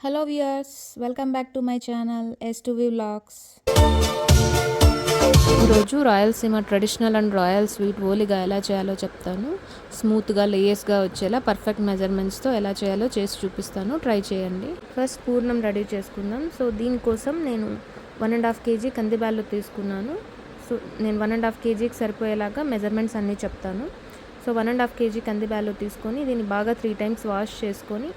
Hello viewers, welcome back to my channel S2V vlogs. ఈరోజు Rayalaseema traditional and royal sweet oliga ఎలా చేయాలో చెప్తాను. స్మూత్గా లేయర్స్గా వచ్చేలా పర్ఫెక్ట్ మెజర్మెంట్స్తో ఎలా చేయాలో చేసి చూపిస్తాను. ట్రై చేయండి. ఫస్ట్ పూర్ణం రెడీ చేసుకుందాం. సో దీనికోసం నేను 1.5 kg కందిబ్యాళ్ళు తీసుకున్నాను. సో నేను 1.5 kgకి సరిపోయేలాగా మెజర్మెంట్స్ అన్నీ చెప్తాను. సో 1.5 kg కందిబ్యాళ్ళు తీసుకొని దీన్ని బాగా 3 times వాష్ చేసుకొని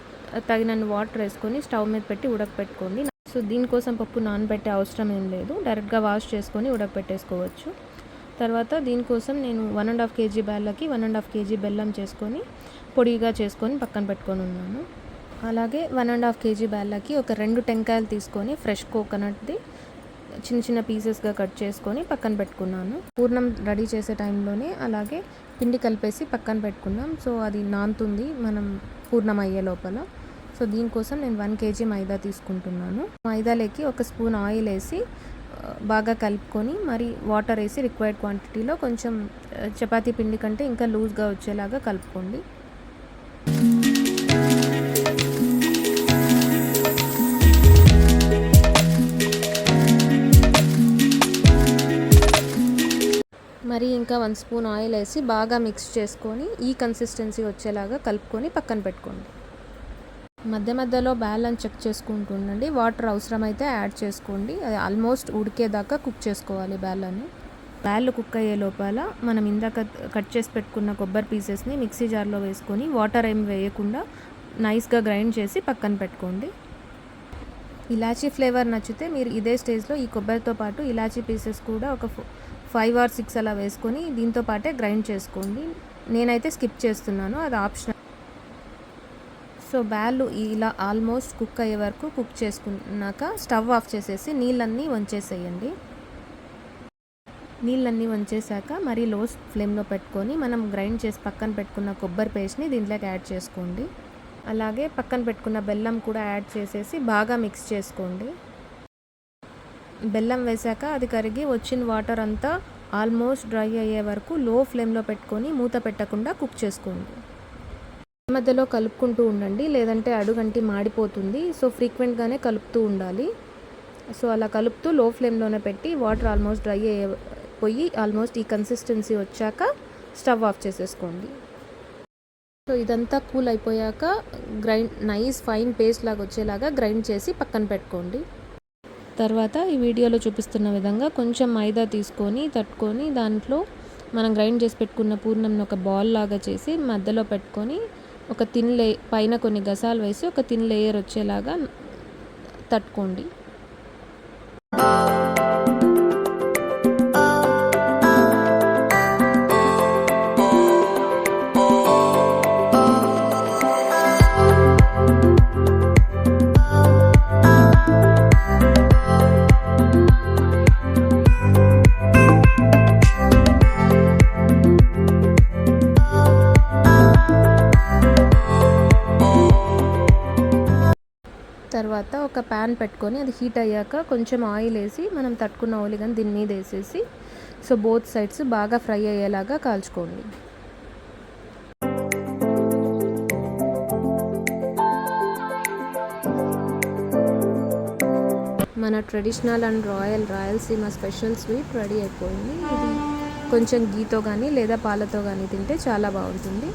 తగినన్ని వాటర్ వేసుకొని స్టవ్ మీద పెట్టి ఉడకపెట్టుకోండి. సో దీనికోసం పప్పు నానబెట్టే అవసరం ఏం లేదు, డైరెక్ట్గా వాష్ చేసుకొని ఉడకపెట్టేసుకోవచ్చు. తర్వాత దీనికోసం నేను 1.5 kg బ్యాళ్ళకి 1.5 kg బెల్లం చేసుకొని పొడిగా చేసుకొని పక్కన పెట్టుకొని ఉన్నాను. అలాగే 1.5 kg బ్యాళ్ళకి ఒక 2 టెంకాయలు తీసుకొని ఫ్రెష్ కోకోనట్ది చిన్న చిన్న పీసెస్గా కట్ చేసుకొని పక్కన పెట్టుకున్నాను. పూర్ణం రెడీ చేసే టైంలోనే అలాగే పిండి కలిపేసి పక్కన పెట్టుకున్నాం. సో అది నానుతుంది మనం పూర్ణం అయ్యే లోపల. సో దీనికోసం నేను 1 kg మైదా తీసుకుంటున్నాను. మైదాలోకి 1 స్పూన్ ఆయిల్ వేసి బాగా కలుపుకొని మరి వాటర్ వేసి రిక్వైర్డ్ క్వాంటిటీలో కొంచెం చపాతీ పిండి కంటే ఇంకా లూజ్గా వచ్చేలాగా కలుపుకోండి. మరి ఇంకా 1 స్పూన్ ఆయిల్ వేసి బాగా మిక్స్ చేసుకొని ఈ కన్సిస్టెన్సీ వచ్చేలాగా కలుపుకొని పక్కన పెట్టుకోండి. మధ్య మధ్యలో బ్యాలెన్స్ చెక్ చేసుకుంటూ ఉండండి. వాటర్ అవసరమైతే యాడ్ చేసుకోండి. అది ఆల్మోస్ట్ ఉడికేదాకా కుక్ చేసుకోవాలి బ్యాళ్ళు కుక్ అయ్యే లోపల మనం ఇందాక కట్ చేసి పెట్టుకున్న కొబ్బరి పీసెస్ని మిక్సీ జార్లో వేసుకొని వాటర్ ఏం వేయకుండా నైస్గా గ్రైండ్ చేసి పక్కన పెట్టుకోండి. ఇలాచీ ఫ్లేవర్ నచ్చితే మీరు ఇదే స్టేజ్లో ఈ కొబ్బరితో పాటు ఇలాచీ పీసెస్ కూడా ఒక 5 or 6 అలా వేసుకొని దీంతో పాటే గ్రైండ్ చేసుకోండి. నేనైతే స్కిప్ చేస్తున్నాను, అది ఆప్షనల్. సో బ్యాళ్ళు ఇలా ఆల్మోస్ట్ కుక్ అయ్యే వరకు కుక్ చేసుకున్నాక స్టవ్ ఆఫ్ చేసేసి నీళ్ళన్నీ వంచేసేయండి. నీళ్ళన్నీ వంచేసాక మరి లో ఫ్లేమ్లో పెట్టుకొని మనం గ్రైండ్ చేసి పక్కన పెట్టుకున్న కొబ్బరి పేస్ట్ని దీంట్లోకి యాడ్ చేసుకోండి. అలాగే పక్కన పెట్టుకున్న బెల్లం కూడా యాడ్ చేసేసి బాగా మిక్స్ చేసుకోండి. బెల్లం వేసాక అది కరిగి వచ్చిన వాటర్ అంతా ఆల్మోస్ట్ డ్రై అయ్యే వరకు లో ఫ్లేమ్లో పెట్టుకొని మూత పెట్టకుండా కుక్ చేసుకోండి. మధ్యలో కలుపుకుంటూ ఉండండి, లేదంటే అడుగంటి మాడిపోతుంది. సో ఫ్రీక్వెంట్గానే కలుపుతూ ఉండాలి. సో అలా కలుపుతూ లో ఫ్లేమ్లోనే పెట్టి వాటర్ ఆల్మోస్ట్ డ్రై అయిపోయి ఆల్మోస్ట్ ఈ కన్సిస్టెన్సీ వచ్చాక స్టవ్ ఆఫ్ చేసేసుకోండి. సో ఇదంతా కూల్ అయిపోయాక నైస్ ఫైన్ పేస్ట్ లాగా వచ్చేలాగా గ్రైండ్ చేసి పక్కన పెట్టుకోండి. తర్వాత ఈ వీడియోలో చూపిస్తున్న విధంగా కొంచెం మైదా తీసుకొని తట్టుకొని దాంట్లో మనం గ్రైండ్ చేసి పెట్టుకున్న పూర్ణంని ఒక బాల్ లాగా చేసి మధ్యలో పెట్టుకొని ఒక పైన కొన్ని గసాలు వేసి ఒక థిన్ లేయర్ వచ్చేలాగా తట్టుకోండి. తర్వాత ఒక ప్యాన్ పెట్టుకొని అది హీట్ అయ్యాక కొంచెం ఆయిల్ వేసి మనం తట్టుకున్న ఓలిగని దీని మీద వేసేసి సో బోత్ సైడ్స్ బాగా ఫ్రై అయ్యేలాగా కాల్చుకోండి. మన traditional and Rayalaseema special sweet ready అయిపోయింది. ఇది కొంచెం గీతో కానీ లేదా పాలతో కానీ తింటే చాలా బాగుంటుంది.